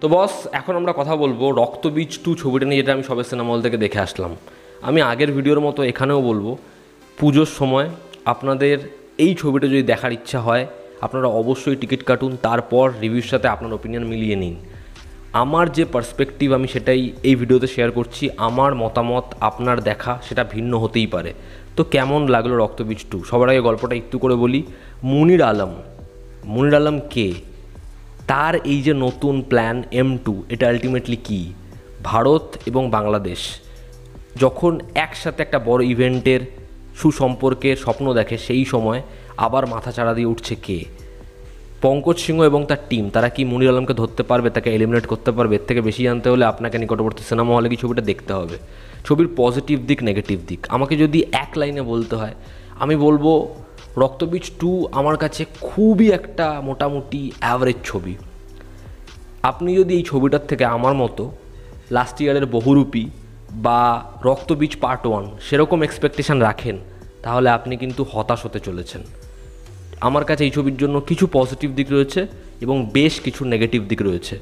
তো বস, এখন আমরা কথা বলবো রক্তবীজ 2 ছবিটা নিয়ে, যেটা আমি সবে সিনেমা হল থেকে দেখে আসলাম। আমি আগের ভিডিওর মতো এখানেও বলবো, পুজোর সময় আপনাদের এই ছবিটা যদি দেখার ইচ্ছা হয় আপনারা অবশ্যই টিকিট কাটুন, তারপর রিভিউর সাথে আপনার ওপিনিয়ন মিলিয়ে নিন। আমার যে পার্সপেক্টিভ আমি সেটাই এই ভিডিওতে শেয়ার করছি। আমার মতামত আপনার দেখা সেটা ভিন্ন হতেই পারে। তো কেমন লাগলো রক্তবীজ 2? সবার আগে গল্পটা একটু করে বলি। মুনির আলম কে? তার এই যে নতুন প্ল্যান M2, এটা আলটিমেটলি কী? ভারত এবং বাংলাদেশ যখন একসাথে একটা বড় ইভেন্টের সুসম্পর্কের স্বপ্ন দেখে, সেই সময় আবার মাথাচাড়া দিয়ে উঠছে কে? পঙ্কজ সিংহ এবং তার টিম, তারা কি মুনির আলমকে ধরতে পারবে, তাকে এলিমিনেট করতে পারবে? এর থেকে বেশি জানতে হলে আপনাকে নিকটবর্তী সিনেমা হলে কি ছবিটা দেখতে হবে। ছবির পজিটিভ দিক, নেগেটিভ দিক আমাকে যদি এক লাইনে বলতে হয়, আমি বলবো রক্তবীজ 2 আমার কাছে খুবই একটা মোটামুটি অ্যাভারেজ ছবি। আপনি যদি এই ছবিটার থেকে আমার মতো লাস্ট ইয়ারের বহুরূপী বা রক্তবীজ পার্ট 1 সেরকম এক্সপেকটেশান রাখেন, তাহলে আপনি কিন্তু হতাশ হতে চলেছেন। আমার কাছে এই ছবির জন্য কিছু পজিটিভ দিক রয়েছে এবং বেশ কিছু নেগেটিভ দিক রয়েছে।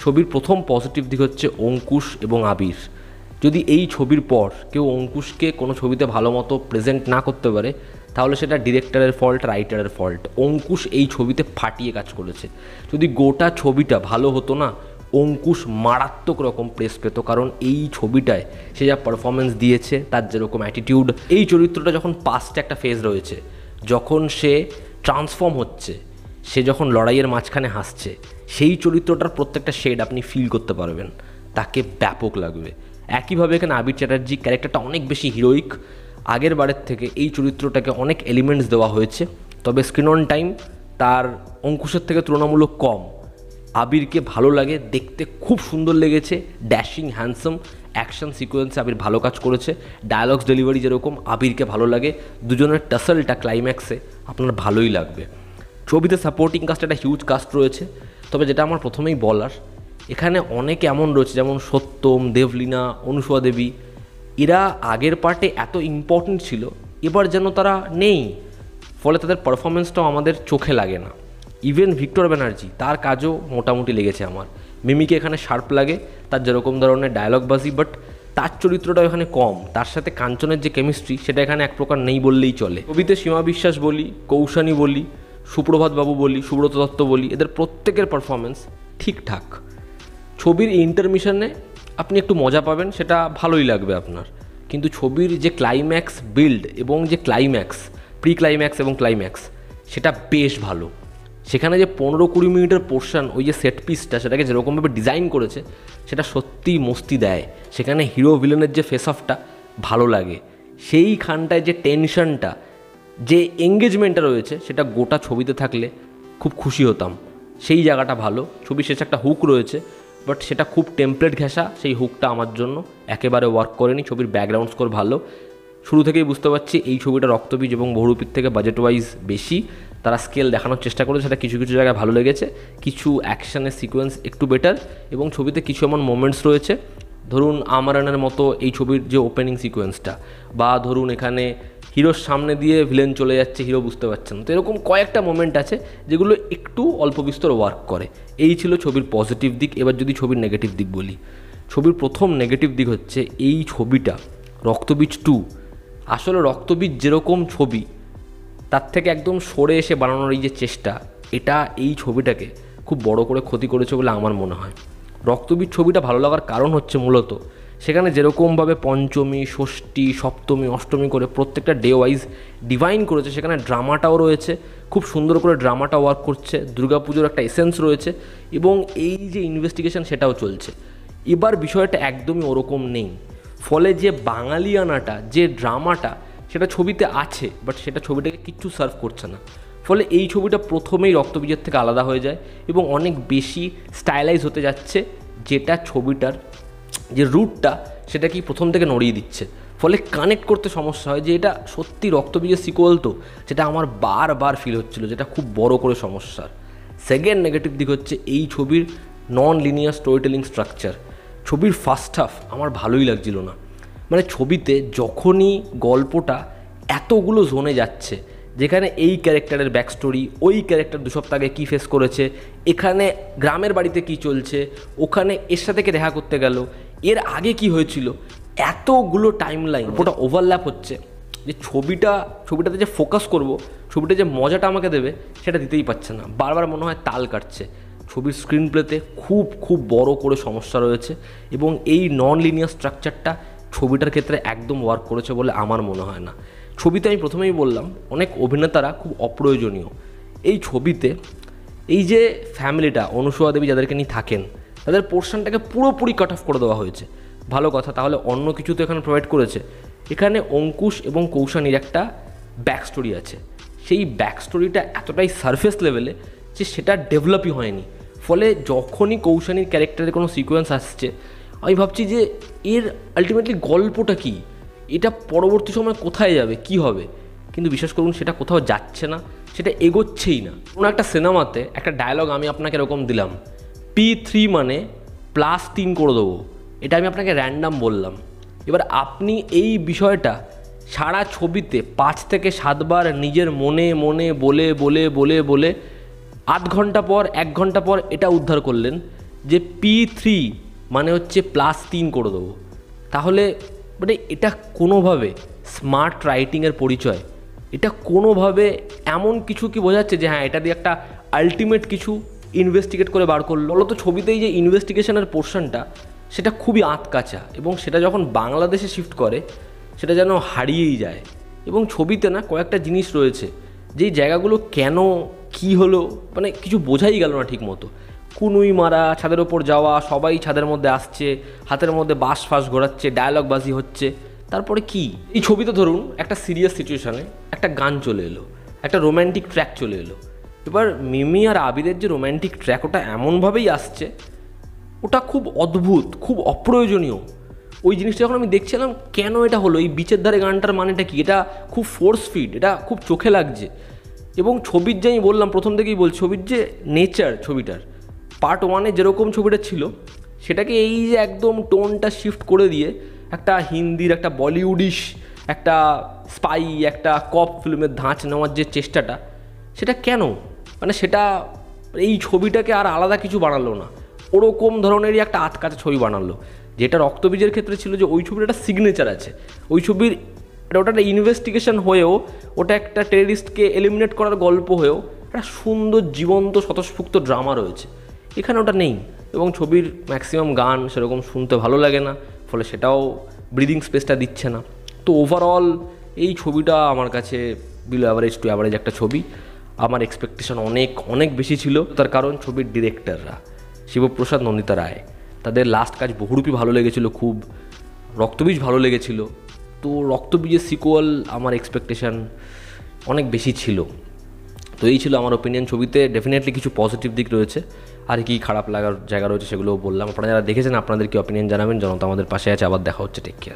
ছবির প্রথম পজিটিভ দিক হচ্ছে অঙ্কুশ এবং আবির। যদি এই ছবির পর কেউ অঙ্কুশকে কোনো ছবিতে ভালো মতো প্রেজেন্ট না করতে পারে, তাহলে সেটা ডিরেক্টরের ফল্ট, রাইটারের ফল্ট। অঙ্কুশ এই ছবিতে ফাটিয়ে কাজ করেছে। যদি গোটা ছবিটা ভালো হতো না, অঙ্কুশ মারাত্মক রকম প্রেস পেত, কারণ এই ছবিটায় সে যা পারফরমেন্স দিয়েছে, তার যেরকম অ্যাটিটিউড, এই চরিত্রটা যখন পাস্টে একটা ফেজ রয়েছে, যখন সে ট্রান্সফর্ম হচ্ছে, সে যখন লড়াইয়ের মাঝখানে হাসছে, সেই চরিত্রটার প্রত্যেকটা শেড আপনি ফিল করতে পারবেন, তাকে ব্যাপক লাগবে। একইভাবে এখানে আবির চ্যাটার্জি ক্যারেক্টারটা অনেক বেশি হিরোইক। আগের বারের থেকে এই চরিত্রটাকে অনেক এলিমেন্টস দেওয়া হয়েছে, তবে স্ক্রিন অন টাইম তার অঙ্কুশের থেকে তুলনামূলক কম। আবিরকে ভালো লাগে, দেখতে খুব সুন্দর লেগেছে, ড্যাশিং, হ্যান্ডসাম, অ্যাকশন সিকোয়েন্সে আবির ভালো কাজ করেছে। ডায়ালগস ডেলিভারি যেরকম, আবিরকে ভালো লাগে। দুজনের টাসলটা ক্লাইম্যাক্সে আপনার ভালোই লাগবে। ছবিতে সাপোর্টিং কাস্ট একটা হিউজ কাস্ট রয়েছে, তবে যেটা আমার প্রথমেই বলার, এখানে অনেকে এমন রয়েছে যেমন সত্যম, দেবলীনা, অনুসুয়া দেবী, এরা আগের পার্টে এত ইম্পর্টেন্ট ছিল, এবার যেন তারা নেই, ফলে তাদের পারফরমেন্সটাও আমাদের চোখে লাগে না। ইভেন ভিক্টর ব্যানার্জি, তার কাজও মোটামুটি লেগেছে আমার। মিমিকে এখানে শার্প লাগে, তার যেরকম ধরনের ডায়লগবাজি, বাট তার চরিত্রটাও এখানে কম। তার সাথে কাঞ্চনের যে কেমিস্ট্রি, সেটা এখানে এক প্রকার নেই বললেই চলে। ছবিতে সীমা বিশ্বাস বলি, কৌশানী বলি, সুপ্রভাত বাবু বলি, সুব্রত দত্ত বলি, এদের প্রত্যেকের পারফরমেন্স ঠিকঠাক। ছবির ইন্টারমিশনে আপনি একটু মজা পাবেন, সেটা ভালোই লাগবে আপনার। কিন্তু ছবির যে ক্লাইম্যাক্স বিল্ড এবং যে ক্লাইম্যাক্স, প্রি ক্লাইম্যাক্স এবং ক্লাইম্যাক্স, সেটা বেশ ভালো। সেখানে যে 15-20 মিনিটের পোর্শন, ওই যে সেট পিসটা, সেটাকে যেরকমভাবে ডিজাইন করেছে, সেটা সত্যিই মস্তি দেয়। সেখানে হিরো ভিলেনের যে ফেস অফটা ভালো লাগে, সেইখানটায় যে টেনশনটা, যে এঙ্গেজমেন্টটা রয়েছে, সেটা গোটা ছবিতে থাকলে খুব খুশি হতাম। সেই জায়গাটা ভালো। ছবির শেষে একটা হুক রয়েছে, বাট সেটা খুব টেমপ্লেট ঘেঁষা, সেই হুকটা আমার জন্য একেবারে ওয়ার্ক করেনি। ছবির ব্যাকগ্রাউন্ড স্কোর ভালো। শুরু থেকেই বুঝতে পারছি এই ছবিটা রক্তবীজ এবং বহুরূপীর থেকে বাজেট ওয়াইজ বেশি তারা স্কেল দেখানোর চেষ্টা করেছে, সেটা কিছু কিছু জায়গায় ভালো লেগেছে। কিছু অ্যাকশনের সিকোয়েন্স একটু বেটার, এবং ছবিতে কিছু এমন মোমেন্টস রয়েছে, ধরুন আমারানের মতো এই ছবির যে ওপেনিং সিকোয়েন্সটা, বা ধরুন এখানে হিরোর সামনে দিয়ে ভিলেন চলে যাচ্ছে, হিরো বুঝতে পারছেন। তো এরকম কয়েকটা মোমেন্ট আছে যেগুলো একটু অল্প বিস্তর ওয়ার্ক করে। এই ছিল ছবির পজিটিভ দিক। এবার যদি ছবির নেগেটিভ দিক বলি, ছবির প্রথম নেগেটিভ দিক হচ্ছে এই ছবিটা রক্তবীজ 2, আসলে রক্তবীজ যেরকম ছবি, তার থেকে একদম সরে এসে বানানোর এই যে চেষ্টা, এটা এই ছবিটাকে খুব বড় করে ক্ষতি করেছে বলে আমার মনে হয়। রক্তবীজ ছবিটা ভালো লাগার কারণ হচ্ছে মূলত সেখানে যেরকমভাবে পঞ্চমী, ষষ্ঠী, সপ্তমী, অষ্টমী করে প্রত্যেকটা ডে ওয়াইজ ডিভাইন করেছে, সেখানে ড্রামাটাও রয়েছে, খুব সুন্দর করে ড্রামাটা ওয়ার্ক করছে, দুর্গাপুজোর একটা এসেন্স রয়েছে, এবং এই যে ইনভেস্টিগেশন সেটাও চলছে। এবার বিষয়টা একদমই ওরকম নেই, ফলে যে বাঙালিয়ানাটা, যে ড্রামাটা, সেটা ছবিতে আছে, বাট সেটা ছবিটাকে কিচ্ছু সার্ভ করছে না। ফলে এই ছবিটা প্রথমেই রক্তবীজের থেকে আলাদা হয়ে যায় এবং অনেক বেশি স্টাইলাইজ হতে যাচ্ছে, যেটা ছবিটার যে রুটটা সেটা কি প্রথম থেকে নড়িয়ে দিচ্ছে। ফলে কানেক্ট করতে সমস্যা হয় যে এটা সত্যি রক্তবীজের সিকোয়েল তো, যেটা আমার বারবার ফিল হচ্ছিলো, যেটা খুব বড় করে সমস্যার। সেকেন্ড নেগেটিভ দিক হচ্ছে এই ছবির non linear story telling structure. ছবির ফার্স্ট হাফ আমার ভালোই লাগছিল না। মানে ছবিতে যখনই গল্পটা এতগুলো জোনে যাচ্ছে, যেখানে এই ক্যারেক্টারের ব্যাক স্টোরি, ওই ক্যারেক্টার 2 সপ্তাহ আগে কী ফেস করেছে, এখানে গ্রামের বাড়িতে কি চলছে, ওখানে এর সাথে কে দেখা করতে গেল, এর আগে কি হয়েছিল, এতগুলো টাইম লাইন ওটা ওভারল্যাপ হচ্ছে যে ছবিটাতে যে ফোকাস করব, ছবিটা যে মজাটা আমাকে দেবে সেটা দিতেই পারছে না। বারবার মনে হয় তাল কাটছে। ছবির স্ক্রিন প্লেতে খুব বড় করে সমস্যা রয়েছে এবং এই নন লিনিয়ার স্ট্রাকচারটা ছবিটার ক্ষেত্রে একদম ওয়ার্ক করেছে বলে আমার মনে হয় না। ছবিতে আমি প্রথমেই বললাম অনেক অভিনেতারা খুব অপ্রয়োজনীয়। এই ছবিতে এই যে ফ্যামিলিটা অনুসূয়া দেবী যাদেরকে নিয়ে থাকেন, তাদের পোর্শনটাকে পুরোপুরি কাট অফ করে দেওয়া হয়েছে। ভালো কথা, তাহলে অন্য কিছু তো এখানে প্রোভাইড করেছে। এখানে অঙ্কুশ এবং কৌশানীর একটা ব্যাক স্টোরি আছে, সেই ব্যাক স্টোরিটা এতটাই সারফেস লেভেলে যে সেটা ডেভেলপই হয়নি। ফলে যখনই কৌশানীর ক্যারেক্টারের কোনো সিকোয়েন্স আসছে, আমি ভাবছি যে এর আলটিমেটলি গল্পটা কী, এটা পরবর্তী সময় কোথায় যাবে, কি হবে। কিন্তু বিশ্বাস করুন সেটা কোথাও যাচ্ছে না, সেটা এগোচ্ছেই না। কোনো একটা সিনেমাতে একটা ডায়লগ আমি আপনাকে এরকম দিলাম, P3 মানে +3 করে দেবো, এটা আমি আপনাকে র্যান্ডাম বললাম। এবার আপনি এই বিষয়টা সারা ছবিতে 5 থেকে 7 বার নিজের মনে মনে বলে বলে বলে বলে আধ ঘন্টা পর 1 ঘন্টা পর এটা উদ্ধার করলেন যে P3 মানে হচ্ছে +3 করে দেবো। তাহলে মানে এটা কোনোভাবে স্মার্ট রাইটিংয়ের পরিচয়? এটা কোনোভাবে এমন কিছু কি বোঝাচ্ছে যে হ্যাঁ এটা দিয়ে একটা আলটিমেট কিছু ইনভেস্টিগেট করে বার করলো? বলতো ছবিতেই যে ইনভেস্টিগেশনের পোর্শনটা সেটা খুবই আঁতকাচা এবং সেটা যখন বাংলাদেশে শিফট করে সেটা যেন হারিয়েই যায়। এবং ছবিতে না কয়েকটা জিনিস রয়েছে যেই জায়গাগুলো কেন কি হলো মানে কিছু বোঝাই গেল না ঠিক মতো। কুনুই মারা, ছাদের ওপর যাওয়া, সবাই ছাদের মধ্যে আসছে, হাতের মধ্যে বাঁশ ফাঁস ঘোরাচ্ছে, ডায়লগ বাজি হচ্ছে, তারপরে কি? এই ছবিতে ধরুন একটা সিরিয়াস সিচুয়েশানে একটা গান চলে এলো, একটা রোম্যান্টিক ট্র্যাক চলে এলো। এবার মিমি আর আবিরের যে রোম্যান্টিক ট্র্যাক ওটা এমনভাবেই আসছে, ওটা খুব অদ্ভুত, খুব অপ্রয়োজনীয়। ওই জিনিসটা যখন আমি দেখছিলাম কেন এটা হলো, এই বিচের ধারে গানটার মানেটা কি, এটা খুব ফোর্স ফিড, এটা খুব চোখে লাগছে। এবং ছবির যে আমি বললাম প্রথম থেকেই বলছি, ছবির যে নেচার, ছবিটার পার্ট 1-এ যেরকম ছবিটা ছিল সেটাকে এই যে একদম টোনটা শিফট করে দিয়ে একটা হিন্দির, একটা বলিউডিশ, একটা স্পাই, একটা কপ ফিল্মের ধাঁচ নেওয়ার যে চেষ্টাটা, সেটা কেন? মানে সেটা এই ছবিটাকে আর আলাদা কিছু বানালো না, ওরকম ধরনেরই একটা আতকাচা ছবি বানালো। যেটা রক্তবীজের ক্ষেত্রে ছিল যে ওই ছবির একটা সিগনেচার আছে, ওই ছবির ওটা একটা ইনভেস্টিগেশন হয়েও, ওটা একটা টেররিস্টকে এলিমিনেট করার গল্প হয়েও একটা সুন্দর জীবন্ত স্বতঃস্ফূর্ত ড্রামা রয়েছে। এখানে ওটা নেই এবং ছবির ম্যাক্সিমাম গান সেরকম শুনতে ভালো লাগে না, ফলে সেটাও ব্রিদিং স্পেসটা দিচ্ছে না। তো ওভারঅল এই ছবিটা আমার কাছে বিলো অ্যাভারেজ টু অ্যাভারেজ একটা ছবি। আমার এক্সপেকটেশন অনেক অনেক বেশি ছিল, তার কারণ ছবির ডিরেক্টররা শিবপ্রসাদ, নন্দিতা রায়, তাদের লাস্ট কাজ বহুরূপী ভালো লেগেছিলো, খুব রক্তবীজ ভালো লেগেছিলো। তো রক্তবীজের সিকুয়াল আমার এক্সপেকটেশান অনেক বেশি ছিল। তো এই ছিল আমার ওপিনিয়ন। ছবিতে ডেফিনেটলি কিছু পজিটিভ দিক রয়েছে, আর কি খারাপ লাগার জায়গা রয়েছে সেগুলোও বললাম। আপনারা যারা দেখেছেন আপনাদের কি ওপিনিয়ন জানাবেন। জনতা আমাদের পাশে আছে। আবার দেখা হচ্ছে। Take care.